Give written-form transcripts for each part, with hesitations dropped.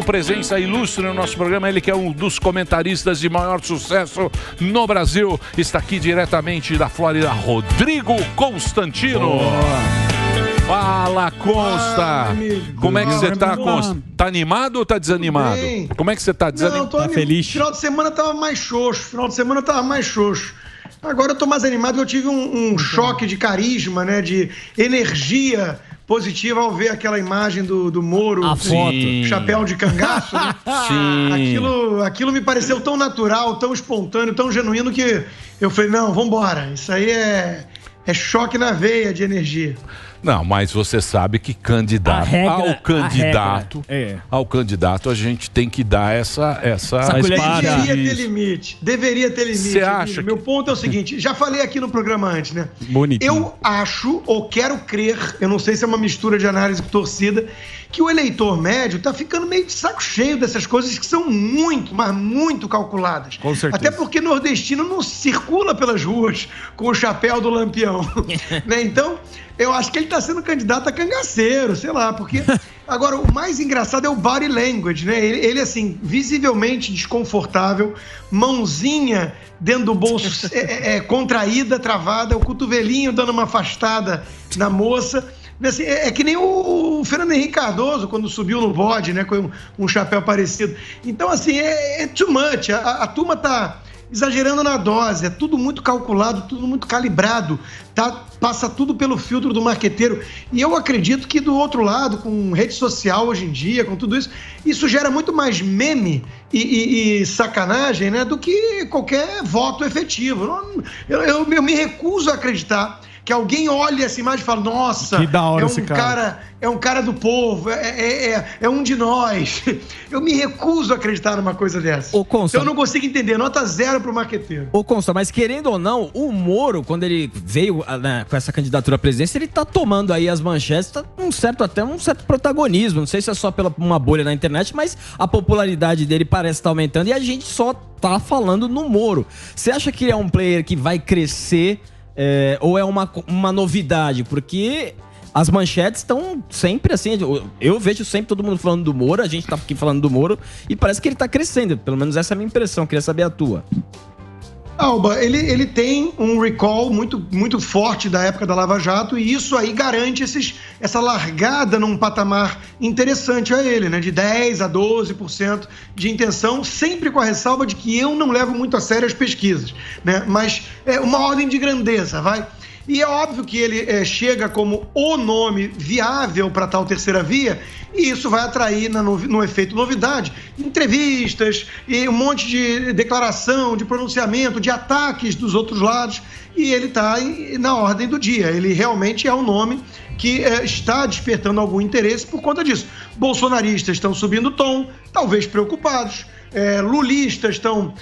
Brasil, presença ilustre no nosso programa. Ele que é um dos comentaristas de maior sucesso no Brasil. Está aqui diretamente da Flórida, Rodrigo Constantino. Boa. Fala, Consta! Como é que você tá, Consta? Tá animado ou tá desanimado? Como é que você tá? Desanimado? Tá feliz? Final de semana tava mais xoxo. Agora eu tô mais animado porque eu tive um choque de carisma, né? De energia positiva ao ver aquela imagem do Moro. A foto. Chapéu de cangaço. Né? Sim. Aquilo me pareceu tão natural, tão espontâneo, tão genuíno que eu falei, não, vambora. Isso aí é choque na veia de energia. Não, mas você sabe que ao candidato a gente tem que dar essa Deveria ter limite. Você acha? Meu ponto é o seguinte, já falei aqui no programa antes, né? Bonitinho. Eu acho, ou quero crer, eu não sei se é uma mistura de análise com torcida, que o eleitor médio tá ficando meio de saco cheio dessas coisas que são muito, mas muito calculadas. Com certeza. Até porque nordestino não circula pelas ruas com o chapéu do Lampião. Né? Então, eu acho que ele tá sendo candidato a cangaceiro, sei lá, porque... Agora, o mais engraçado é o body language, né? Ele assim, visivelmente desconfortável, mãozinha dentro do bolso contraída, travada, o cotovelinho dando uma afastada na moça. Assim, é que nem o Fernando Henrique Cardoso, quando subiu no bode, né? Com um chapéu parecido. Então, assim, é too much. A turma tá exagerando na dose, é tudo muito calculado, tudo muito calibrado, tá? Passa tudo pelo filtro do marqueteiro. E eu acredito que do outro lado, com rede social hoje em dia, com tudo isso gera muito mais meme e sacanagem, né? Do que qualquer voto efetivo. Eu me recuso a acreditar que alguém olhe essa imagem e fale, nossa, que da hora esse cara. É um cara do povo, é um de nós. Eu me recuso a acreditar numa coisa dessa. Ô, Consta, eu não consigo entender, nota 0 pro marqueteiro. Ô, Consta, mas querendo ou não, o Moro, quando ele veio com essa candidatura à presidência, ele tá tomando aí as manchetes, tá um certo protagonismo. Não sei se é só pela uma bolha na internet, mas a popularidade dele parece estar aumentando e a gente só tá falando no Moro. Você acha que ele é um player que vai crescer ou é uma novidade? Porque as manchetes estão sempre assim, eu vejo sempre todo mundo falando do Moro, a gente tá aqui falando do Moro e parece que ele tá crescendo, pelo menos essa é a minha impressão, queria saber a tua. Alba, ele tem um recall muito, muito forte da época da Lava Jato e isso aí garante essa largada num patamar interessante a ele, né? De 10% a 12% de intenção, sempre com a ressalva de que eu não levo muito a sério as pesquisas, né? Mas é uma ordem de grandeza, vai? E é óbvio que ele chega como o nome viável para tal terceira via e isso vai atrair no efeito novidade entrevistas e um monte de declaração, de pronunciamento, de ataques dos outros lados e ele está na ordem do dia. Ele realmente é um nome que está despertando algum interesse por conta disso. Bolsonaristas estão subindo o tom, talvez preocupados. Lulistas estão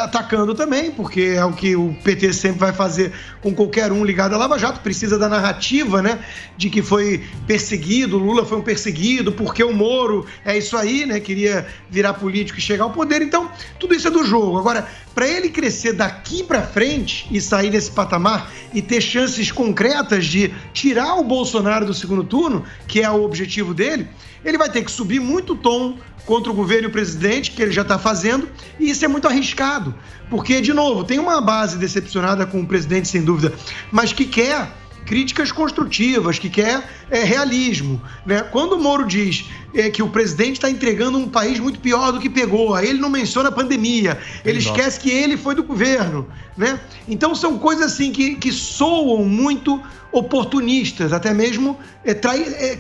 atacando também, porque é o que o PT sempre vai fazer com qualquer um ligado à Lava Jato, precisa da narrativa, né, de que foi perseguido, Lula foi um perseguido, porque o Moro é isso aí, né, queria virar político e chegar ao poder, então tudo isso é do jogo. Agora, para ele crescer daqui para frente e sair desse patamar e ter chances concretas de tirar o Bolsonaro do segundo turno, que é o objetivo dele, ele vai ter que subir muito o tom contra o governo e o presidente, que ele já está fazendo, e isso é muito arriscado, porque, de novo, tem uma base decepcionada com o presidente, sem dúvida, mas que quer críticas construtivas, que quer realismo, né? Quando o Moro diz que o presidente está entregando um país muito pior do que pegou, aí ele não menciona a pandemia, ele esquece que ele foi do governo, né? Então são coisas assim que soam muito oportunistas, até mesmo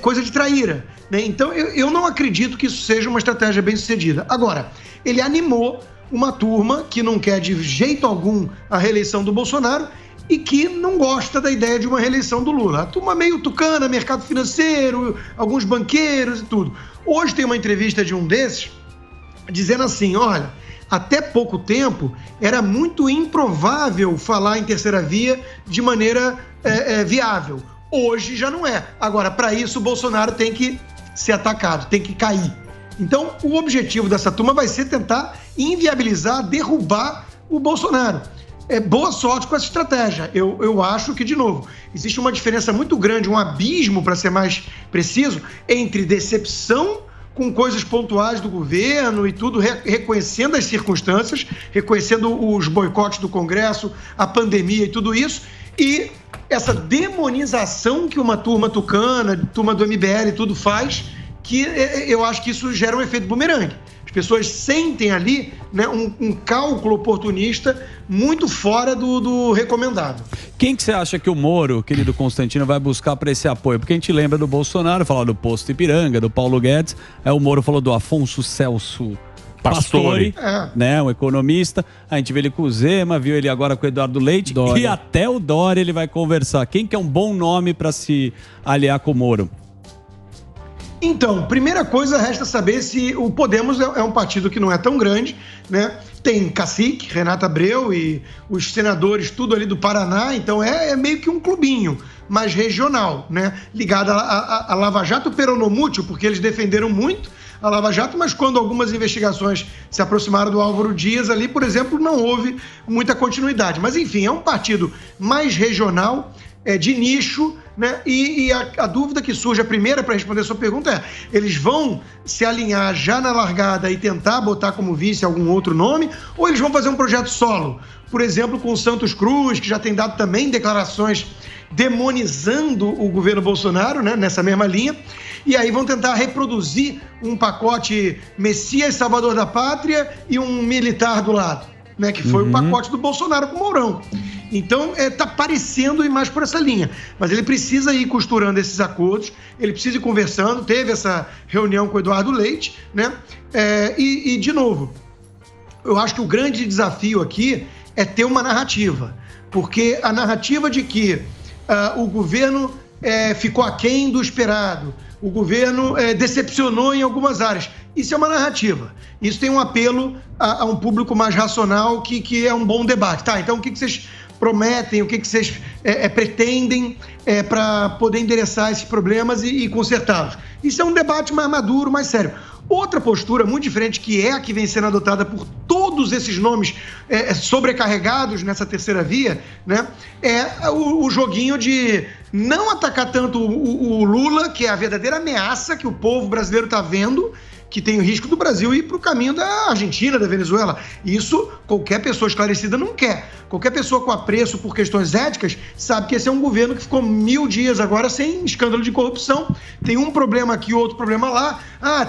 coisa de traíra, né? Então eu não acredito que isso seja uma estratégia bem sucedida. Agora, ele animou uma turma que não quer de jeito algum a reeleição do Bolsonaro e que não gosta da ideia de uma reeleição do Lula. A turma meio tucana, mercado financeiro, alguns banqueiros e tudo. Hoje tem uma entrevista de um desses dizendo assim, olha, até pouco tempo era muito improvável falar em terceira via de maneira viável. Hoje já não é. Agora, para isso, o Bolsonaro tem que ser atacado, tem que cair. Então, o objetivo dessa turma vai ser tentar inviabilizar, derrubar o Bolsonaro. Boa sorte com essa estratégia. Eu acho que, de novo, existe uma diferença muito grande, um abismo, para ser mais preciso, entre decepção com coisas pontuais do governo e tudo, reconhecendo as circunstâncias, reconhecendo os boicotes do Congresso, a pandemia e tudo isso, e essa demonização que uma turma tucana, turma do MBL e tudo faz, que eu acho que isso gera um efeito bumerangue. As pessoas sentem ali, né, um cálculo oportunista muito fora do recomendável. Quem que você acha que o Moro, querido Constantino, vai buscar para esse apoio? Porque a gente lembra do Bolsonaro, falar do Posto Ipiranga, do Paulo Guedes, o Moro falou do Afonso Celso Pastore, né, um economista. A gente vê ele com o Zema, viu ele agora com o Eduardo Leite, Dória. E até o Dória ele vai conversar. Quem que é um bom nome para se aliar com o Moro? Então, primeira coisa, resta saber se o Podemos é um partido que não é tão grande, né? Tem cacique, Renato Abreu e os senadores, tudo ali do Paraná, então é meio que um clubinho, mas regional, né? Ligado a Lava Jato peronomútil, porque eles defenderam muito a Lava Jato, mas quando algumas investigações se aproximaram do Álvaro Dias ali, por exemplo, não houve muita continuidade. Mas, enfim, é um partido mais regional, de nicho, né? E a dúvida que surge, a primeira para responder a sua pergunta é: eles vão se alinhar já na largada e tentar botar como vice algum outro nome, ou eles vão fazer um projeto solo? Por exemplo, com o Santos Cruz, que já tem dado também declarações demonizando o governo Bolsonaro, né, nessa mesma linha, e aí vão tentar reproduzir um pacote Messias Salvador da Pátria e um militar do lado, né, que foi o pacote do Bolsonaro com o Mourão. Então, tá parecendo ir mais por essa linha. Mas ele precisa ir costurando esses acordos, ele precisa ir conversando, teve essa reunião com o Eduardo Leite, né? E, de novo, eu acho que o grande desafio aqui é ter uma narrativa. Porque a narrativa de que o governo ficou aquém do esperado, o governo decepcionou em algumas áreas, isso é uma narrativa. Isso tem um apelo a um público mais racional, que é um bom debate. Tá, então o que vocês prometem, o que vocês pretendem para poder endereçar esses problemas e consertá-los? Isso é um debate mais maduro, mais sério. Outra postura muito diferente, que é a que vem sendo adotada por todos esses nomes sobrecarregados nessa terceira via, né, é o joguinho de não atacar tanto o Lula, que é a verdadeira ameaça que o povo brasileiro está vendo, que tem o risco do Brasil ir para o caminho da Argentina, da Venezuela. Isso qualquer pessoa esclarecida não quer. Qualquer pessoa com apreço por questões éticas sabe que esse é um governo que ficou 1000 dias agora sem escândalo de corrupção. Tem um problema aqui, outro problema lá.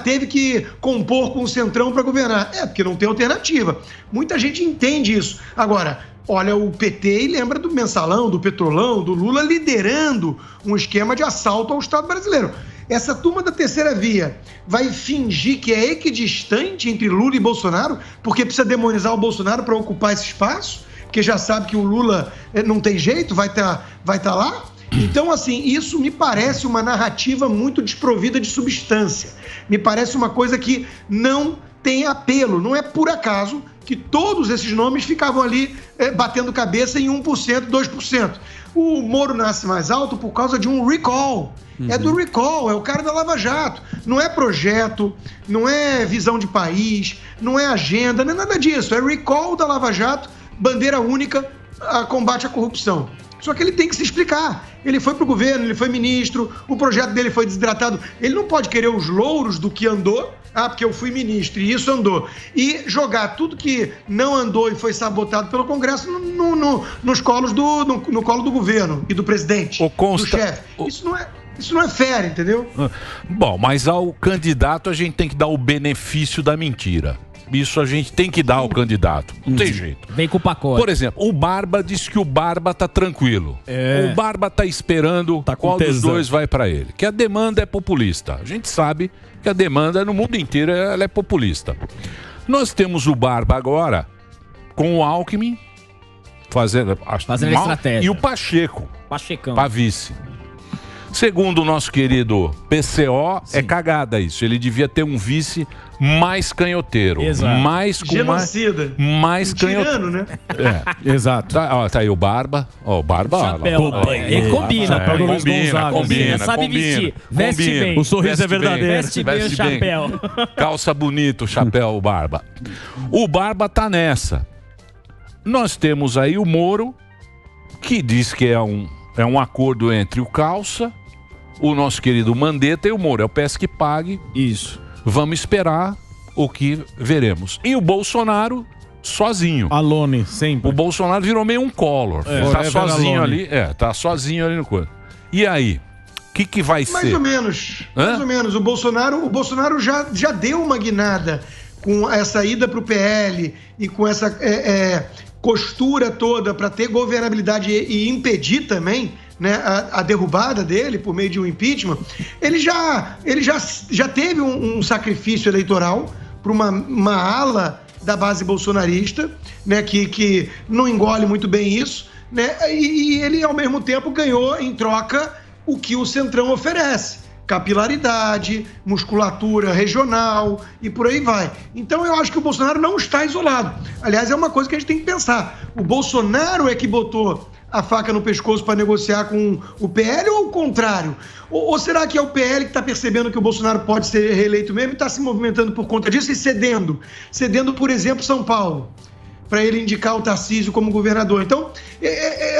Teve que compor com o Centrão para governar. Porque não tem alternativa. Muita gente entende isso. Agora, olha o PT e lembra do Mensalão, do Petrolão, do Lula liderando um esquema de assalto ao Estado brasileiro. Essa turma da terceira via vai fingir que é equidistante entre Lula e Bolsonaro, porque precisa demonizar o Bolsonaro para ocupar esse espaço, porque já sabe que o Lula não tem jeito, vai tá lá. Então, assim, isso me parece uma narrativa muito desprovida de substância. Me parece uma coisa que não tem apelo. Não é por acaso que todos esses nomes ficavam ali batendo cabeça em 1%, 2%. O Moro nasce mais alto por causa de um recall. É do recall, é o cara da Lava Jato. Não é projeto, não é visão de país, não é agenda, não é nada disso. É recall da Lava Jato, bandeira única a combate à corrupção. Só que ele tem que se explicar. Ele foi pro governo, ele foi ministro, o projeto dele foi desidratado. Ele não pode querer os louros do que andou, porque eu fui ministro e isso andou, e jogar tudo que não andou e foi sabotado pelo Congresso no colo do governo e do presidente, do chefe. Isso não é fair, entendeu? Bom, mas ao candidato a gente tem que dar o benefício da mentira. Isso a gente tem que dar ao candidato. Não tem jeito. Vem com o pacote. Por exemplo, o Barba disse que o Barba tá tranquilo. O Barba tá esperando qual dos dois vai para ele. Que a demanda é populista. A gente sabe que a demanda no mundo inteiro ela é populista. Nós temos o Barba agora com o Alckmin fazendo estratégia. E o Pachecão para vice. Segundo o nosso querido PCO, sim, é cagada isso. Ele devia ter um vice mais canhoteiro. Exato. Genocida. Mais canhoteiro. Né? Exato. Tá aí o Barba. O Barba. Chapéu. Ele combina. Combina. Sabe vestir. Veste bem. O sorriso é verdadeiro. Veste bem o chapéu. Calça bonito o chapéu, o Barba. O Barba tá nessa. Nós temos aí o Moro, que diz que é um acordo entre o Calça, o nosso querido Mandetta e o Moro. É o PS que pague. Isso. Vamos esperar o que veremos. E o Bolsonaro sozinho. Alone, sempre. O Bolsonaro virou meio um Collor. Tá sozinho alone. ali. Tá sozinho ali no corpo. E aí? O que vai ser? Mais ou menos. O Bolsonaro já deu uma guinada com essa ida para o PL e com essa costura toda para ter governabilidade e impedir também, né, a derrubada dele por meio de um impeachment. Ele já teve um sacrifício eleitoral para uma ala da base bolsonarista, né, que não engole muito bem isso, né, e ele, ao mesmo tempo, ganhou em troca o que o Centrão oferece: capilaridade, musculatura regional e por aí vai. Então eu acho que o Bolsonaro não está isolado. Aliás, é uma coisa que a gente tem que pensar. O Bolsonaro é que botou a faca no pescoço para negociar com o PL ou o contrário? Ou será que é o PL que está percebendo que o Bolsonaro pode ser reeleito mesmo e está se movimentando por conta disso e cedendo? Cedendo, por exemplo, São Paulo, para ele indicar o Tarcísio como governador. Então,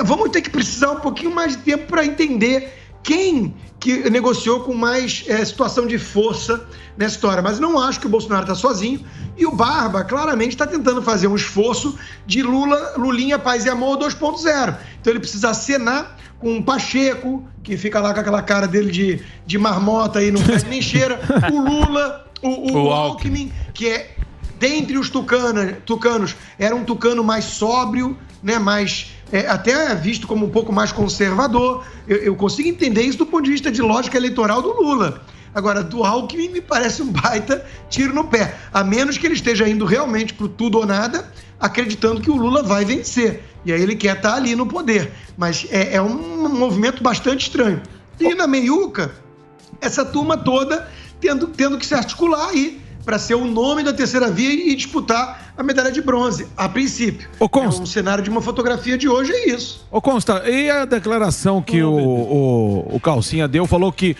vamos ter que precisar um pouquinho mais de tempo para entender quem que negociou com mais situação de força nessa história. Mas não acho que o Bolsonaro está sozinho. E o Barba, claramente, está tentando fazer um esforço de Lulinha, Paz e Amor 2.0. Então ele precisa acenar com o Pacheco, que fica lá com aquela cara dele de marmota aí, não faz nem cheira. O Lula, o Alckmin, que é, dentre os tucanos, era um tucano mais sóbrio, né, mais... até visto como um pouco mais conservador. Eu consigo entender isso do ponto de vista de lógica eleitoral do Lula. Agora, do Alckmin me parece um baita tiro no pé, a menos que ele esteja indo realmente pro tudo ou nada, acreditando que o Lula vai vencer. E aí ele quer estar ali no poder. Mas é um movimento bastante estranho. E na meiuca, essa turma toda tendo que se articular aí para ser o nome da terceira via e disputar a medalha de bronze, a princípio. Um cenário de uma fotografia de hoje é isso. Ô Consta, e a declaração que o Calcinha deu, falou que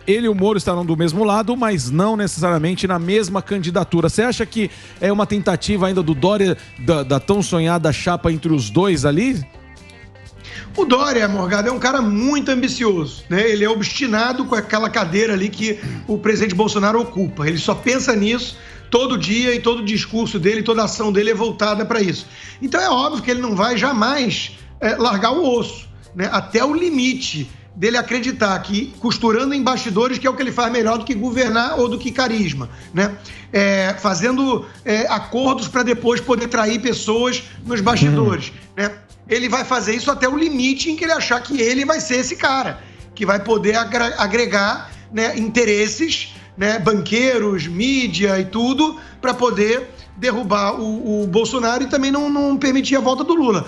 ele e o Moro estarão do mesmo lado, mas não necessariamente na mesma candidatura. Você acha que é uma tentativa ainda do Dória, da tão sonhada chapa entre os dois ali? O Dória, Morgado, é um cara muito ambicioso, né? Ele é obstinado com aquela cadeira ali que o presidente Bolsonaro ocupa. Ele só pensa nisso todo dia e todo o discurso dele, toda a ação dele é voltada para isso. Então é óbvio que ele não vai jamais largar o osso, né? Até o limite dele acreditar que costurando em bastidores, que é o que ele faz melhor do que governar ou do que carisma, né? Fazendo acordos para depois poder trair pessoas nos bastidores, né? Ele vai fazer isso até o limite em que ele achar que ele vai ser esse cara, que vai poder agregar, né, interesses, né, banqueiros, mídia e tudo, para poder derrubar o Bolsonaro e também não permitir a volta do Lula.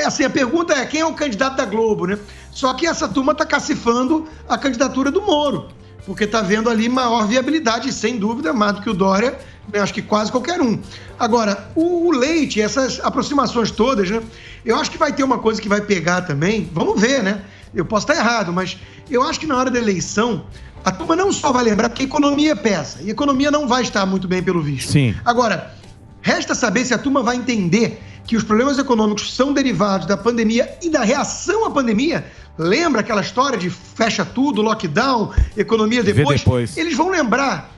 Assim, a pergunta é quem é o candidato da Globo, né? Só que essa turma está cacifando a candidatura do Moro, porque está vendo ali maior viabilidade, sem dúvida, mais do que o Dória, né? Acho que quase qualquer um. Agora, o Leite, essas aproximações todas, né? Eu acho que vai ter uma coisa que vai pegar também, vamos ver, né? Eu posso estar errado, mas eu acho que na hora da eleição, a turma não só vai lembrar, porque a economia pesa, e a economia não vai estar muito bem pelo visto. Sim. Agora, resta saber se a turma vai entender que os problemas econômicos são derivados da pandemia e da reação à pandemia. Lembra aquela história de fecha tudo, lockdown, economia depois? Eles vão lembrar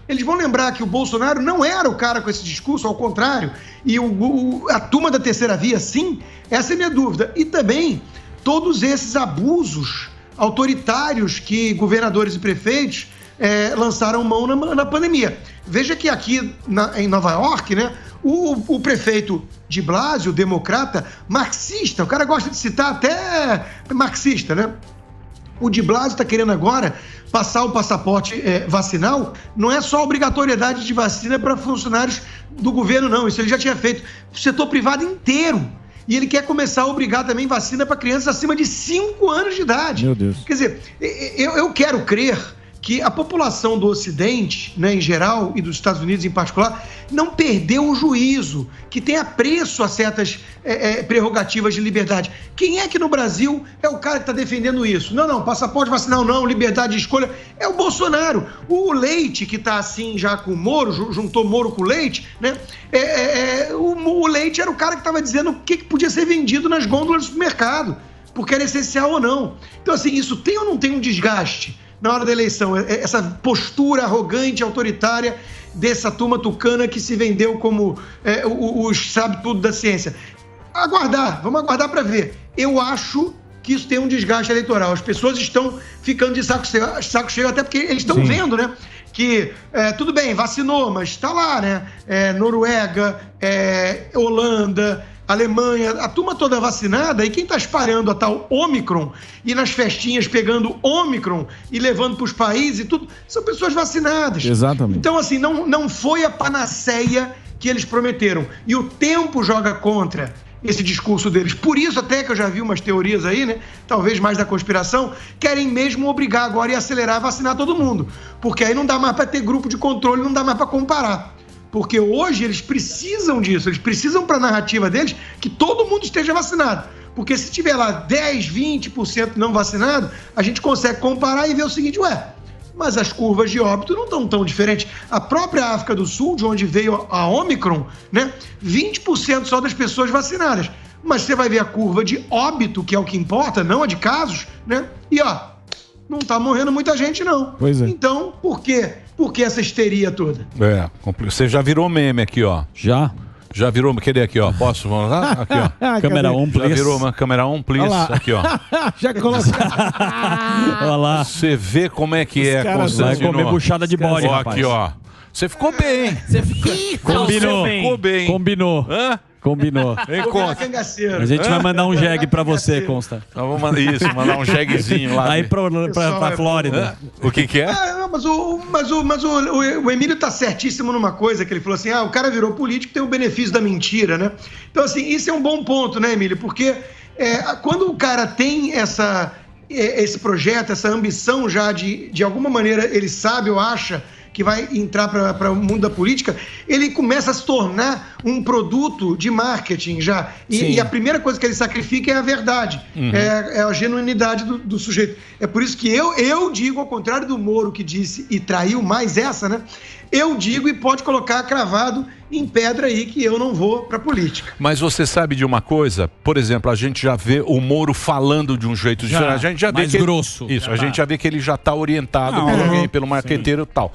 que o Bolsonaro não era o cara com esse discurso, ao contrário. E a turma da terceira via, sim, essa é a minha dúvida. E também todos esses abusos autoritários que governadores e prefeitos lançaram mão na pandemia. Veja que aqui em Nova York, né, o prefeito de Blasio, democrata, marxista, o cara gosta de citar até marxista, né? O de Blasio está querendo agora passar o passaporte vacinal, não é só obrigatoriedade de vacina para funcionários do governo, não, isso ele já tinha feito, o setor privado inteiro. E ele quer começar a obrigar também vacina para crianças acima de 5 anos de idade. Meu Deus. Quer dizer, eu quero crer que a população do Ocidente, né, em geral, e dos Estados Unidos em particular, não perdeu o juízo, que tem apreço a certas prerrogativas de liberdade. Quem é que no Brasil é o cara que está defendendo isso? Não, passaporte vacinal não, liberdade de escolha. É o Bolsonaro. O Leite, que está assim já com o Moro, juntou Moro com o Leite, né? O Leite era o cara que estava dizendo o que podia ser vendido nas gôndolas do supermercado, porque era essencial ou não. Então, assim, isso tem ou não tem um desgaste na hora da eleição. Essa postura arrogante, autoritária dessa turma tucana que se vendeu como os sabe-tudo da ciência. Vamos aguardar para ver. Eu acho que isso tem um desgaste eleitoral. As pessoas estão ficando de saco cheio, até porque eles estão vendo, né? Que tudo bem, vacinou, mas está lá, né? Noruega, Holanda, Alemanha, a turma toda vacinada, e quem está espalhando a tal Ômicron e nas festinhas pegando Ômicron e levando para os países e tudo, são pessoas vacinadas. Exatamente. Então, assim, não foi a panaceia que eles prometeram. E o tempo joga contra esse discurso deles. Por isso, até que eu já vi umas teorias aí, né? Talvez mais da conspiração, querem mesmo obrigar agora e acelerar a vacinar todo mundo. Porque aí não dá mais para ter grupo de controle, não dá mais para comparar. Porque hoje eles precisam disso, eles precisam para a narrativa deles que todo mundo esteja vacinado. Porque se tiver lá 10, 20% não vacinado, a gente consegue comparar e ver o seguinte, mas as curvas de óbito não estão tão diferentes. A própria África do Sul, de onde veio a Ômicron, né, 20% só das pessoas vacinadas. Mas você vai ver a curva de óbito, que é o que importa, não a de casos, né? E não tá morrendo muita gente, não. Pois é. Então, por quê? Por que essa histeria toda? Você já virou meme aqui, ó. Já virou, cadê aqui, ó? Posso? Vamos lá? Aqui, ó. Câmera 1, please. Já virou uma câmera 1, please. Aqui, ó. Já colocou. Olha lá. Você vê como é que é, Vai Constantino. comer buchada de bode, rapaz. Aqui, ó. Você ficou bem. Combinou. Hã? Combinou. A gente vai mandar um jegue pra você, Consta. Então, vamos mandar um jeguezinho lá. Aí pra Flórida. O que é? Mas o Emílio tá certíssimo numa coisa, que ele falou assim, o cara virou político, tem o benefício da mentira, né? Então, assim, isso é um bom ponto, né, Emílio? Porque quando o cara tem esse projeto, essa ambição já de alguma maneira, ele sabe ou acha que vai entrar para o mundo da política, ele começa a se tornar um produto de marketing já. E a primeira coisa que ele sacrifica é a verdade, é a genuinidade do sujeito. É por isso que eu digo, ao contrário do Moro, que disse e traiu mais essa, né? Eu digo e pode colocar cravado em pedra aí que eu não vou para política. Mas você sabe de uma coisa? Por exemplo, a gente já vê o Moro falando de um jeito diferente. A gente já vê mais grosso. A gente já vê que ele já está orientado por alguém, pelo marqueteiro e tal.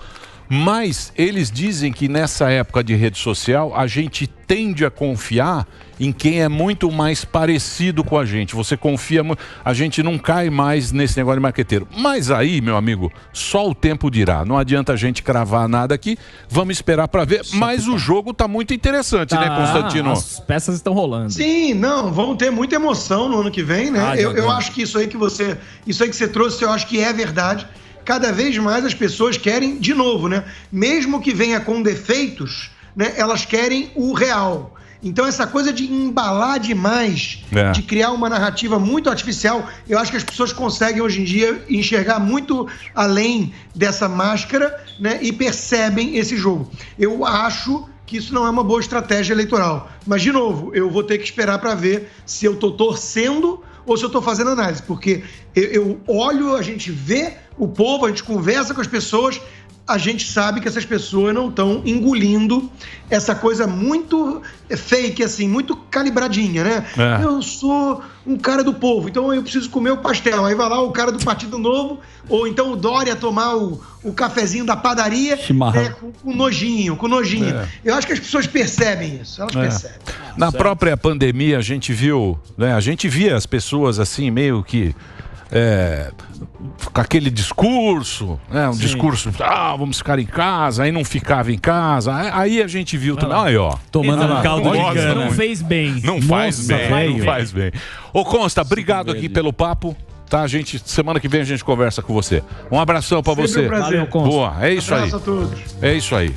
Mas eles dizem que nessa época de rede social, a gente tende a confiar em quem é muito mais parecido com a gente. Você confia muito, a gente não cai mais nesse negócio de marqueteiro. Mas aí, meu amigo, só o tempo dirá. Não adianta a gente cravar nada aqui. Vamos esperar para ver. Mas o jogo tá muito interessante, né, Constantino? As peças estão rolando. Sim, vão ter muita emoção no ano que vem, né? Eu acho que isso aí que você trouxe, eu acho que é verdade. Cada vez mais as pessoas querem, de novo, né? Mesmo que venha com defeitos, né? Elas querem o real. Então essa coisa de embalar demais, de criar uma narrativa muito artificial, eu acho que as pessoas conseguem hoje em dia enxergar muito além dessa máscara, né? E percebem esse jogo. Eu acho que isso não é uma boa estratégia eleitoral. Mas, de novo, eu vou ter que esperar para ver se eu estou torcendo ou se eu estou fazendo análise. Porque eu olho, a gente vê o povo, a gente conversa com as pessoas, a gente sabe que essas pessoas não estão engolindo essa coisa muito fake, assim, muito calibradinha, né? Eu sou um cara do povo, então eu preciso comer o pastel. Aí vai lá o cara do Partido Novo, ou então o Dória tomar o cafezinho da padaria, né, com nojinho. Eu acho que as pessoas percebem isso, elas percebem. Na própria pandemia, a gente viu, né? A gente via as pessoas assim, meio que com aquele discurso, né? Discurso, vamos ficar em casa, aí não ficava em casa, aí a gente viu também, aí ó, tomando um caldo de cana. Não fez bem. Não faz bem. Ô Consta, obrigado aqui pelo papo. Tá, gente, semana que vem a gente conversa com você. Um abração pra você. Um prazer. Boa, é isso aí. Um abraço a todos. É isso aí.